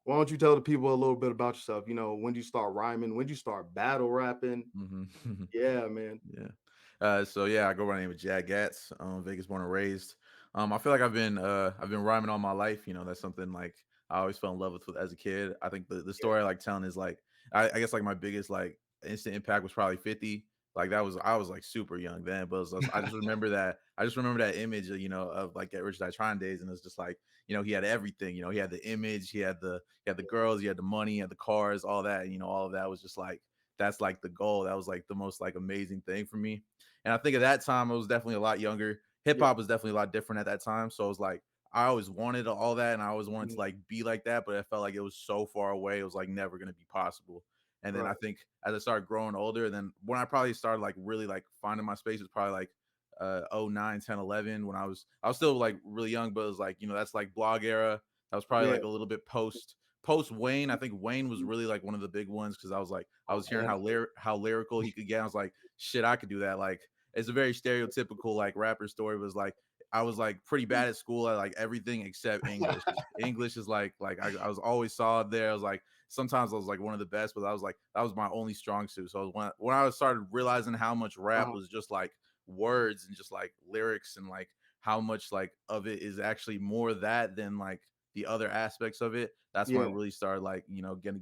Why don't you tell the people a little bit about yourself? You know, when did you start rhyming? When did you start battle rapping? Hmm. Yeah, man. Yeah. So yeah, I go by the name of Jag Gatz. Vegas born and raised. I feel like I've been rhyming all my life. You know, that's something like I always fell in love with as a kid. I think the Yeah, story I like telling is like I guess like my biggest like instant impact was probably 50. Like that was I was like super young then, but I just remember that image of, of like Get Rich Die Trying days, and it's just like, he had everything. He had the image, he had the girls, he had the money, he had the cars, all that. All of that was just like that's like the goal. That was like the most like amazing thing for me. And I think at that time I was definitely a lot younger. Hip yeah, hop was definitely a lot different at that time. So it was like I always wanted all that and I always wanted to mhm, like be like that, but I felt like it was so far away. It was like never gonna be possible. And then I right, think as I started growing older, then when I probably started like really like finding my space was probably like 09, 10, 11 when I was still like really young, but it was like, that's like blog era. That was probably yeah, like a little bit post Wayne. I think Wayne was really like one of the big ones because I was like I oh, was hearing definitely, how lyrical he could get. I was like, shit, I could do that. Like it's a very stereotypical like rapper story. Was like I was like pretty bad at school at like everything except English. English is like I was always solid there. I was like sometimes I was like one of the best, but I was like that was my only strong suit. So when I started realizing how much rap uh-huh, was just like words and just like lyrics and like how much like of it is actually more that than like the other aspects of it. That's when I yeah, really started like,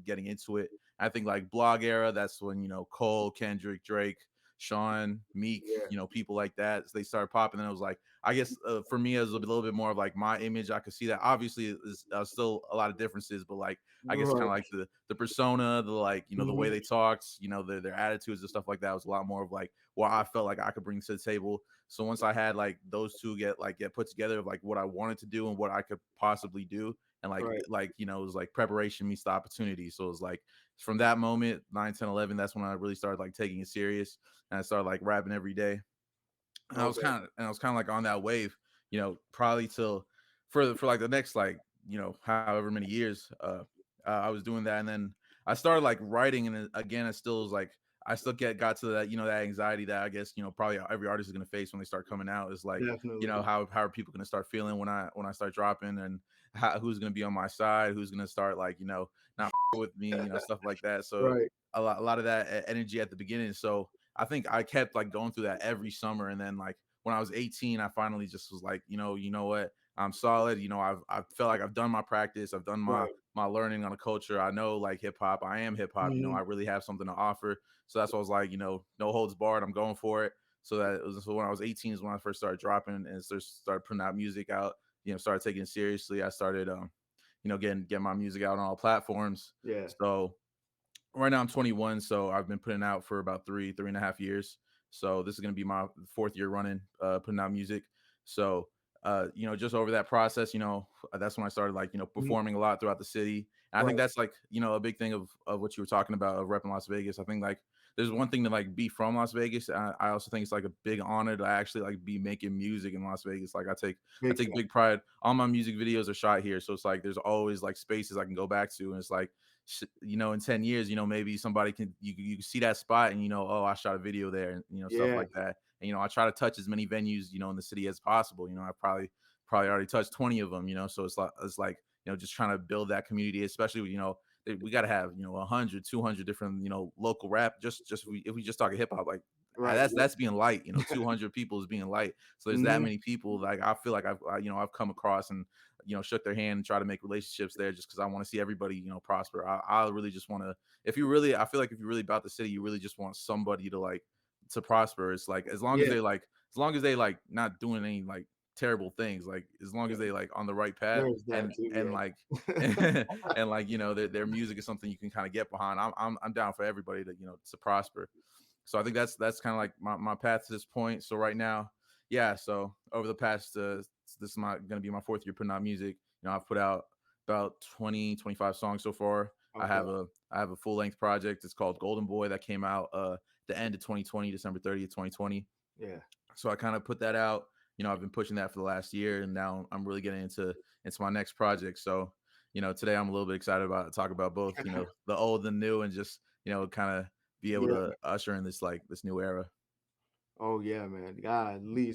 getting into it. I think like blog era, that's when, Cole, Kendrick, Drake, Sean, Meek, yeah, people like that, they started popping. And it was like, I guess for me, it was a little bit more of like my image. I could see that obviously there's still a lot of differences, but like, I guess kind of right, like the persona, the like, the way mhm, they talked, their attitudes and stuff like that was a lot more of like what I felt like I could bring to the table. So once I had like those two get put together of like what I wanted to do and what I could possibly do, and right, it was like preparation meets the opportunity. So it was like from that moment 9, 10, 11, that's when I really started like taking it serious and I started like rapping every day. And okay, I was kind of like on that wave, probably till for like the next like, however many years I was doing that. And then I started like writing, and again it still was like I still got to that, that anxiety that I guess, probably every artist is going to face when they start coming out, is like, definitely, how are people going to start feeling when I start dropping, and who's going to be on my side, who's going to start like, not with me, stuff like that. So right, a lot of that energy at the beginning. So I think I kept like going through that every summer, and then like when I was 18, I finally just was like, you know what, I'm solid. I felt like I've done my practice, I've done right, my learning on a culture. I know like hip hop, I am hip hop. I mhm, really have something to offer. So that's what I was like, no holds barred. I'm going for it. So when I was 18 is when I first started dropping and started putting out music out. Started taking it seriously. I started, getting my music out on all platforms. yeah, So right now I'm 21, so I've been putting out for about 3.5 years. So this is gonna be my fourth year running, putting out music. So just over that process, that's when I started like, mhm, performing a lot throughout the city. And I think right, that's like, a big thing of what you were talking about of repping Las Vegas. I think like there's one thing to like be from Las Vegas. I also think it's like a big honor to actually like be making music in Las Vegas. Like I big take time, big pride. All my music videos are shot here. So it's like there's always like spaces I can go back to. And it's like in 10 years, maybe somebody you can see that spot and oh, I shot a video there, and stuff yeah, like that. And I try to touch as many venues, in the city as possible. I probably already touched 20 of them, so it's like just trying to build that community, especially we got to have 100, 200 different local rap, just if we just talk hip hop, like right, that's being light. 200 people is being light, so there's that mhm, many people. Like I feel like I've come across and shook their hand and try to make relationships there, just because I want to see everybody, prosper. I really just want to. I feel like if you're really about the city, you really just want somebody to like to prosper. It's like yeah, as long as they like not doing any like terrible things, like as long as they like on the right path, there's that too, and like yeah, and like their music is something you can kind of get behind. I'm down for everybody to to prosper. So I think that's kind of like my path to this point. So right now, yeah. So over the past, this is my gonna be my fourth year putting out music. I've put out about 20, 25 songs so far. I okay, have a I have a full length project. It's called Golden Boy that came out the end of 2020, December 30th, 2020. yeah, So I kind of put that out. I've been pushing that for the last year, and now I'm really getting into my next project. So today I'm a little bit excited about talk about both, the old and new, and just kind of be able yeah, to usher in this like this new era. oh, yeah, man, golly,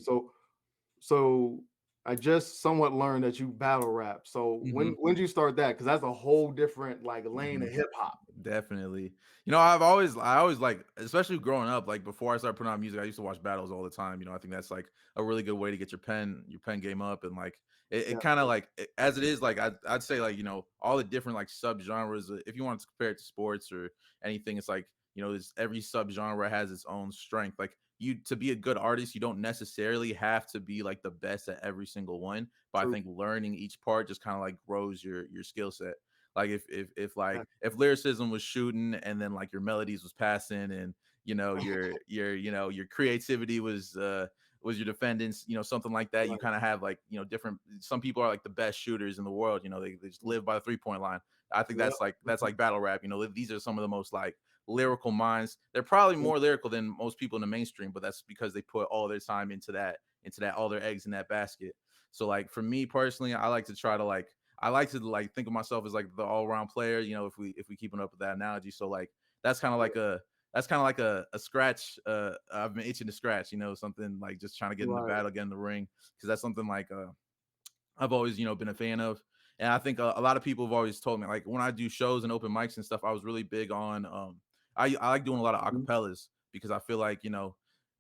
so I just somewhat learned that you battle rap. So Mhm. when did you start that? Because that's a whole different like lane of Mhm. hip hop. Definitely. You know, I always like, especially growing up, like before I started putting out music, I used to watch battles all the time. You know, I think that's like a really good way to get your pen game up, and like it kind of Definitely. like as it is, like I'd say like, you know, all the different like subgenres. If you want to compare it to sports or anything, it's like, you know, every subgenre has its own strength. Like, you, to be a good artist, you don't necessarily have to be like the best at every single one, but I True. think learning each part just kind of like grows your skill set. Like, if like Def- if lyricism was shooting, and then like your melodies was passing, and you know your creativity was your defendants, you know, something like that. You Right. kind of have like, you know, different, some people are like the best shooters in the world, you know, they just live by the 3 point line. I think Yeah. that's like battle rap, you know. These are some of the most like lyrical minds. They're probably more lyrical than most people in the mainstream, but that's because they put all their time into that, all their eggs in that basket. So like for me personally, I like to like think of myself as like the all around player. You know, if we keeping up with that analogy, so like that's kind of like a a scratch. I've been itching to scratch. You know, something like just trying to get in the Right. battle, get in the ring, because that's something like I've always, you know, been a fan of. And I think a lot of people have always told me, like when I do shows and open mics and stuff, I was really big on I like doing a lot of Mhm. acapellas, because I feel like, you know,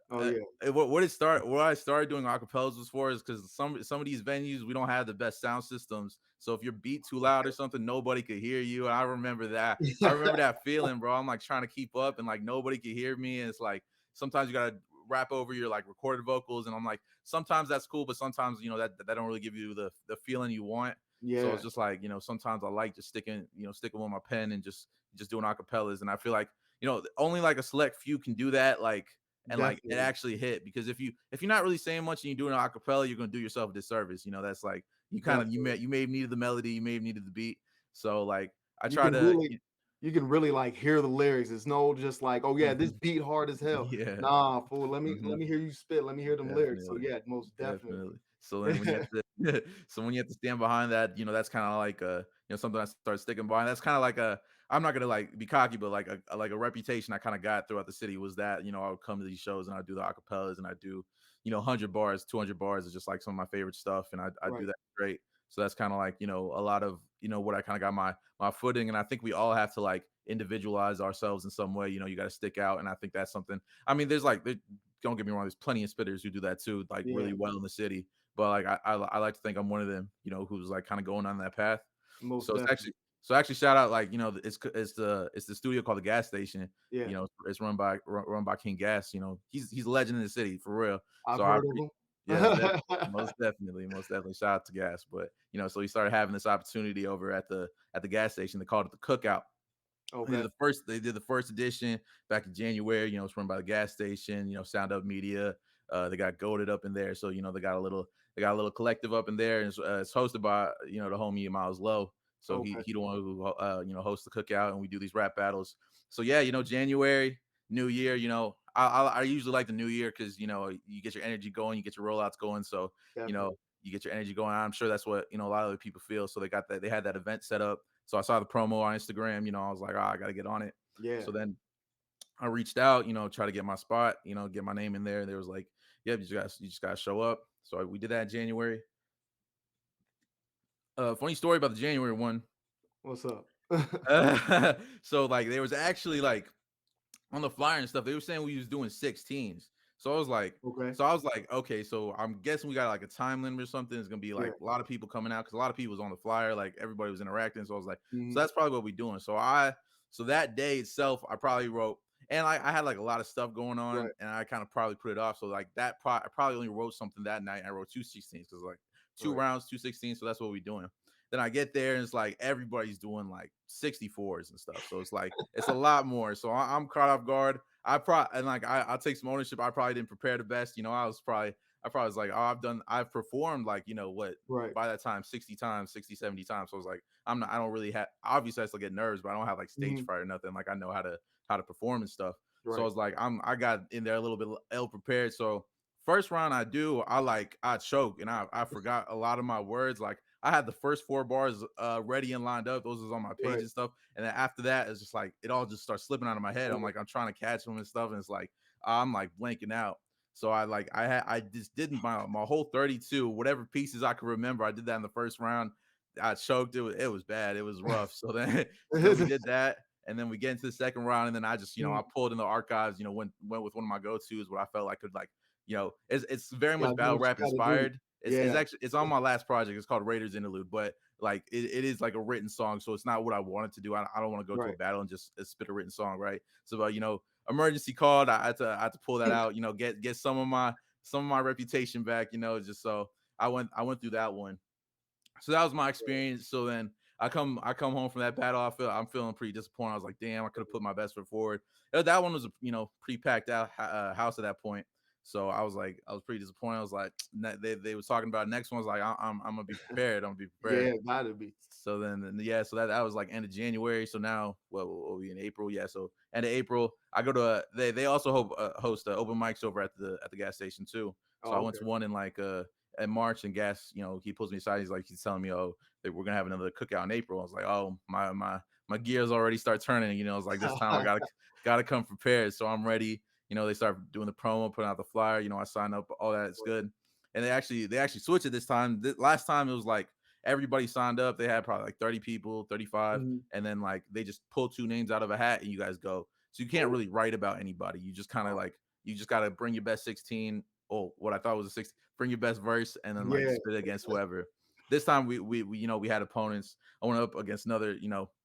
Oh yeah. what I started doing acapellas was for, is because some of these venues, we don't have the best sound systems. So if your beat too loud or something, nobody could hear you. And I remember that. I remember that feeling, bro. I'm like trying to keep up, and like nobody could hear me. And it's like sometimes you gotta rap over your like recorded vocals, and I'm like, sometimes that's cool, but sometimes, you know, that don't really give you the feeling you want. So it's Yeah. just like, you know, sometimes I like just sticking with my pen and just doing acapellas. And I feel like, you know, only like a select few can do that. Like, and like it Definitely. actually hit, because if you're not really saying much and you do an acapella, you're gonna do yourself a disservice. You know, that's like, Definitely. you may have needed the melody, you may have needed the beat. So like I You try can to really you can really, like, hear the lyrics. It's no just like, "Oh, yeah, this Mhm. beat hard as hell." Yeah. Nah, fool, let Mhm. me hear you spit, let me hear them lyrics. So, Definitely. yeah, most definitely. Definitely. So then when you have to so when you have to stand behind that, you know, that's kinda like, you know, something I start sticking by. And that's kinda like a, I'm not gonna like be cocky, but like a reputation I kinda got throughout the city was that, you know, I would come to these shows and I do the acapellas, and I do, you know, 100 bars, 200 bars is just like some of my favorite stuff, and I do Right. that great. So that's kinda like, you know, a lot of, you know, what I kinda got my footing. And I think we all have to like individualize ourselves in some way. You know, you gotta stick out, and I think that's something, I mean, don't get me wrong, there's plenty of spitters who do that too, like Yeah, really well in the city. But like I like to think I'm one of them, you know, who's like kind of going on that path. most So definitely. actually shout out, like, you know, it's the studio called the Gas Station. Yeah, You know, it's run by King Gas. You know, he's a legend in the city for real. I've So heard of yes, them. most definitely shout out to Gas. But you know, so he started having this opportunity over at the gas station. They called it the Cookout. Okay, They did the first edition back in January. You know, it's run by the gas station, you know, Sound Up Media. They got goaded up in there. So, you know, they got a little collective up in there. And it's hosted by, you know, the homie Miles Low. So okay. he the one who you know, hosts the cookout, and we do these rap battles. So yeah, you know, January, New Year, you know, I usually like the New Year, because, you know, you get your energy going, you get your rollouts going. So, you know, Definitely. you get your energy going. I'm sure that's what, you know, a lot of other people feel. So they had that event set up. So I saw the promo on Instagram, you know, I was like, "Oh, I gotta get on it." Yeah. So then I reached out, you know, try to get my spot, you know, get my name in there. There was like, "Yep, you just gotta show up." So we did that in January. Funny story about the January one. What's up? So like there was actually like on the flyer and stuff, they were saying we was doing 16s. So Okay. I was like, okay, so I'm guessing we got like a time limit or something. It's gonna be Yeah. like a lot of people coming out, because a lot of people was on the flyer, like everybody was interacting. So I was like, so Mhm. that's probably what we're doing. So that day itself, I probably wrote, and I had like a lot of stuff going on, Right. and I kind of probably put it off. So like I probably only wrote something that night. I wrote two 16s, because like two Right. rounds, two 16s. So that's what we're doing. Then I get there, and it's like everybody's doing like 64s and stuff. So it's like it's a lot more. So I'm caught off guard. I probably, and like I'll take some ownership. I probably didn't prepare the best. You know, I probably was like, oh, I've performed like, you know what, Right. by that time 60 times, 60, 70 times. So I was like, I don't really have, obviously I still get nerves, but I don't have like stage Mhm. fright or nothing. Like I know how to perform and stuff. So I Right. was like, I got in there a little bit ill prepared. So first round I choke, and I forgot a lot of my words. Like I had the first four bars ready and lined up. Those was on my page Right. and stuff. And then after that, it's just like it all just starts slipping out of my head. Right. I'm trying to catch them and stuff, and it's like I'm like blanking out. So I just did my whole 32, whatever pieces I could remember. I did that in the first round. I choked. It was bad. It was rough. So then then we did that. And then we get into the second round, and then I just, I Mm, pulled in the archives, went with one of my go-tos, what I felt I could like, it's very you much gotta do battle what you rap gotta do. inspired. It's Yeah, actually it's on my last project. It's called Raiders Interlude, but like it is like a written song, so it's not what I wanted to do. I don't want to go to a right. battle and just spit a written song, right? So, emergency called. I had to pull that out. Get some of my reputation back. Just so I went through that one. So that was my experience. So then I come home from that battle. I'm feeling pretty disappointed. I was like, damn, I could have put my best foot forward. That one was a pretty packed out house at that point. So I was pretty disappointed. I was like, they was talking about next one. I was like, I'm gonna be prepared. I'm gonna be prepared. Yeah, gotta be. So then yeah, so that was like end of January. So now what we in April? Yeah, so end of April, I go to they also host open mics over at the gas station too. So I Oh, went okay. to one in March, and gas, he pulls me aside. He's telling me, oh, that we're gonna have another cookout in April. I was like, oh, my gears already start turning. It's like this time I gotta come prepared. So I'm ready. They start doing the promo, putting out the flyer. I sign up, all that. It's good. And they actually switched it this time. Last time it was like everybody signed up. They had probably like 30 people, 35, Mhm. and then like they just pull two names out of a hat and you guys go. So you can't Oh, really write about anybody. You just kind of oh, like you just got to bring your best 16. Oh, what I thought was a 60. Bring your best verse and then like yeah. spit it against whoever. This time we had opponents. I went up against another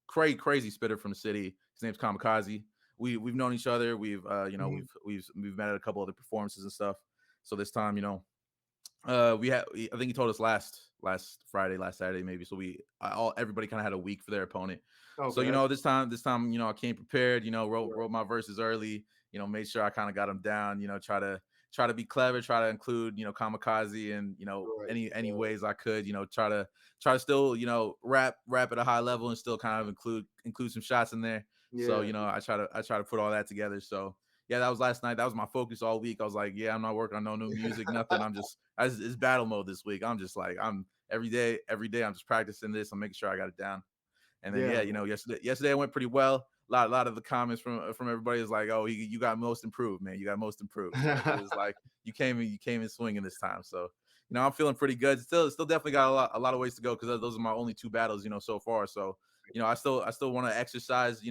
crazy spitter from the city. His name's Kamikaze. We've known each other. Mhm. We've met at a couple other performances and stuff. So this time, I think he told us last Friday, last Saturday, maybe. So all everybody kind of had a week for their opponent. So Okay, that's this time, I came prepared. Wrote right. my verses early. Made sure I kind of got them down. Try to be clever. Try to include Kamikaze and Right, any right. ways I could. Try to still rap at a high level and still kind of include some shots in there. So Yeah. I try to put all that together. So yeah, that was last night. That was my focus all week. I was like, yeah, I'm not working on no new music, nothing. It's battle mode this week. I'm just like, I'm every day I'm just practicing this. I'm making sure I got it down. And then Yeah, yeah, man. yesterday it went pretty well. A lot of the comments from everybody is like, oh, you got most improved, man. You got most improved. So it's like you came in swinging this time. So I'm feeling pretty good. Still definitely got a lot of ways to go because those are my only two battles so far. So I still want to exercise.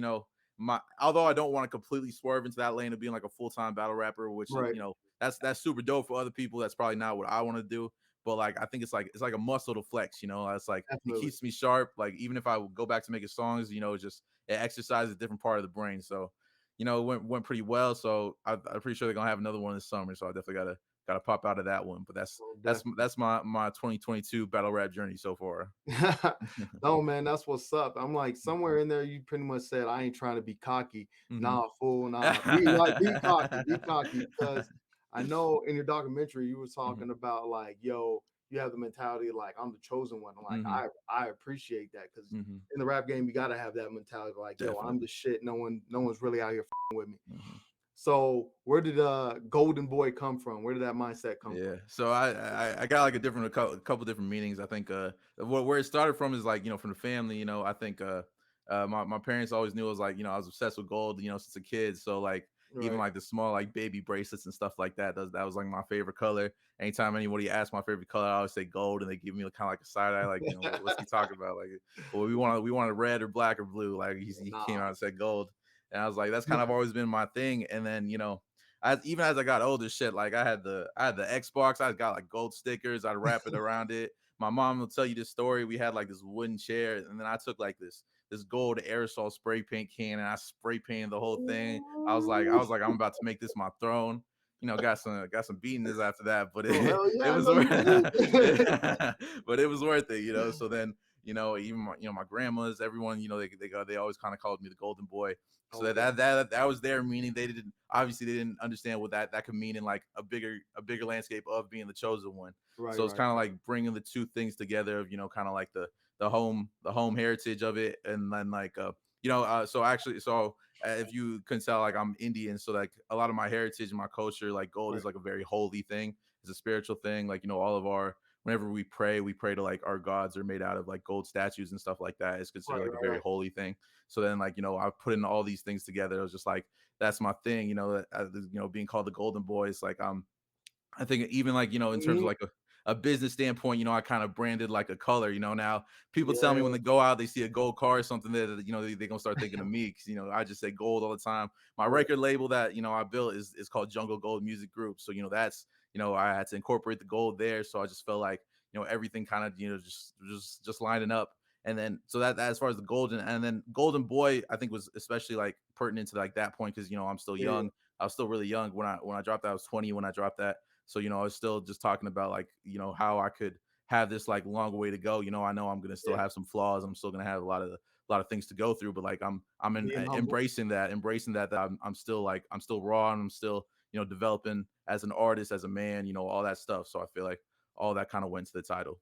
My although I don't want to completely swerve into that lane of being like a full-time battle rapper, which is Right, that's super dope for other people. That's probably not what I want to do. But like I think it's like a muscle to flex. It's like it definitely. keeps me sharp. Like even if I would go back to making songs, just it exercises a different part of the brain. So it went pretty well. So I'm pretty sure they're gonna have another one this summer. So I definitely gotta pop out of that one. But that's Oh, that's definitely. that's my 2022 battle rap journey so far. No, man, that's what's up. I'm like somewhere in there, you pretty much said, "I ain't trying to be cocky." Hmm. Nah, fool. Nah, be cocky, because I know in your documentary you were Hmm. talking about like, yo, you have the mentality like I'm the chosen one. And like Hmm. I appreciate that because Hmm. in the rap game you gotta have that mentality like, yo, I'm the Definitely. shit. No one's really out here with me. Hmm. So where did Golden Boy come from? Where did that mindset come from? Yeah. So I got like a couple different meanings. I think where it started from is like, from the family. I think my parents always knew it was like, I was obsessed with gold, since a kid. So like even Right. like the small like baby bracelets and stuff like that was like my favorite color. Anytime anybody asked my favorite color, I always say gold, and they give me kind of like a side eye, like, what's he talking about? Like, well, we wanted red or black or blue. Like he came Nah. out and said gold, and I was like, that's kind of always been my thing. And then even as I got older, shit, like I had the Xbox, I got like gold stickers, I'd wrap it around it. My mom will tell you this story. We had like this wooden chair, and then I took like this gold aerosol spray paint can and I spray painted the whole thing. I was like, I'm about to make this my throne. Got some beatings after that, but Oh, it, hell it yeah, I was know you did. but it was worth it. So then, even my grandmas, everyone, they always kind of called me the golden boy. So that Okay. that that that was their meaning. They didn't understand what that could mean in like a bigger landscape of being the chosen one. Right, So it's right, kind of right. like bringing the two things together of kind of like the home heritage of it, and then like so actually if you can tell, like I'm Indian, so like a lot of my heritage and my culture, like gold is Right. like a very holy thing. It's a spiritual thing. Like all of our whenever we pray to like our gods are made out of like gold statues and stuff like that. It's Right, considered like a right, very right. holy thing. So then like I put in all these things together. It was just like that's my thing. Being called the golden boy. It's like I think even like, in terms of Mhm. like a business standpoint, I kind of branded like a color, now people tell me when Yeah, they go out, they see a gold car or something that, they gonna start thinking of me. 'Cause, I just say gold all the time. My yeah, record label that, I built is called Jungle Gold Music Group. So, that's, I had to incorporate the gold there. So I just felt like, everything kind of, just lining up. And then, so that as far as the golden, and then Golden Boy, I think was especially like pertinent to like that point. Cause, I'm still yeah, young. I was still really young when I dropped that. I was 20 when I dropped that. So, I was still just talking about like, how I could have this like long way to go. I know I'm gonna still yeah. have some flaws. I'm still gonna have a lot of things to go through, but like Being humble. embracing that I'm still like I'm still raw and I'm still, developing as an artist, as a man, all that stuff. So I feel like all that kind of went to the title.